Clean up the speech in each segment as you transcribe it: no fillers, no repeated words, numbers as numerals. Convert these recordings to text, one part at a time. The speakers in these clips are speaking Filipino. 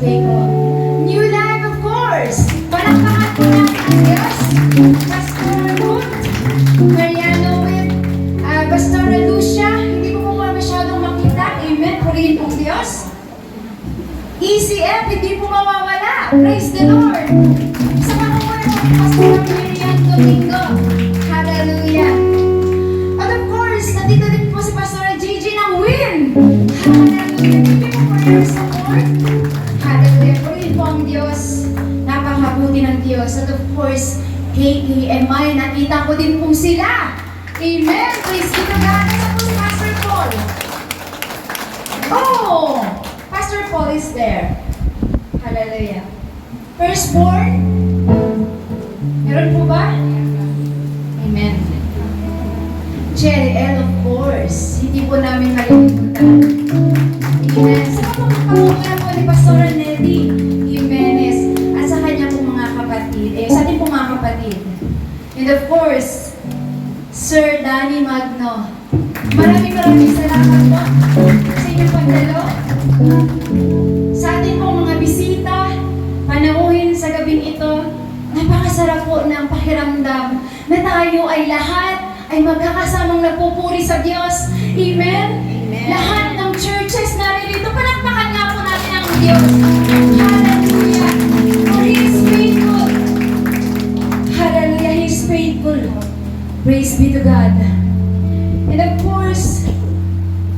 today po. New life, of course. Palakpakan po natin ang Diyos. Pastor Ruth, Mariano with Pastor Lucia. Hindi ko po masyadong makita. Amen. Purihin pong Diyos. ECF, hindi po mawawala. Praise the Lord. Sa pangunguna po, Pastor Miriam Domingo. Hallelujah. And of course, nandito din po si Pastor Gigi ng Win. Hallelujah. Thank you po for your support. Hallelujah. Purihin po ang Diyos. Napakabuti ng Diyos. And of course, KKMI, nakita ko din po sila. Amen. Praise be to God. Nasa po si Pastor Paul. Oh! Pastor Paul is there. Hallelujah. Firstborn? Meron po ba? Amen. Cherry L, of course. Hindi po namin malilimutan. Amen. Sa pamumukan po ni Pastor Nelly Jimenez at sa kanya po mga kapatid. Sa ating po mga kapatid. And of course, Sir Danny Magno. Maraming salamat po sa inyong pagdalo. Sa ating pong mga bisita, panauhin sa gabing ito, napakasarap po ng pakiramdam na tayo ay lahat ay magkakasamang nagpupuri sa Diyos. Amen? Amen. Lahat ng churches naririto, palakpakan nga po natin ang Diyos. Hallelujah! For He is faithful. Hallelujah! He is faithful. Praise be to God. And of course,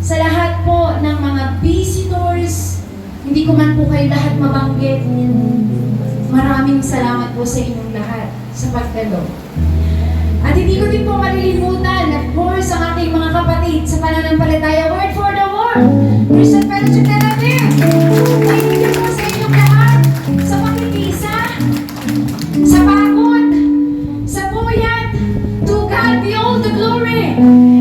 sa lahat po ng mga visitors, hindi ko man po kayo lahat mabanggit. Maraming salamat po sa inyong lahat sa pagdalo. At hindi ko din po malilimutan, of course, ang ating mga kapatid sa pananampalataya Word for the World, Christian Fellowship Tel Aviv. Thank you po sa inyong lahat, sa pakikisa, sa pagod, sa puyat. To God be all the glory.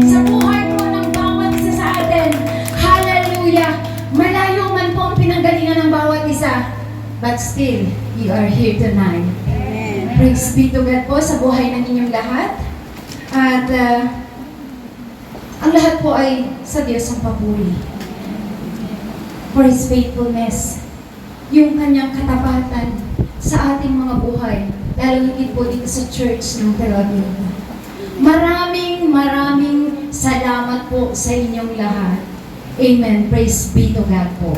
Sa buhay po ng bawat isa sa atin. Hallelujah. Malayo man po ang pinanggalingan ng bawat isa. But still, you are here tonight. Amen. Praise be to God po sa buhay ng inyong lahat. At ang lahat po ay sa Diyos ang papuri. For His faithfulness. Yung kanyang katapatan sa ating mga buhay. Lalo higit po dito sa church ng Tel Aviv. Maraming salamat po sa inyong lahat. Amen. Praise be to God po.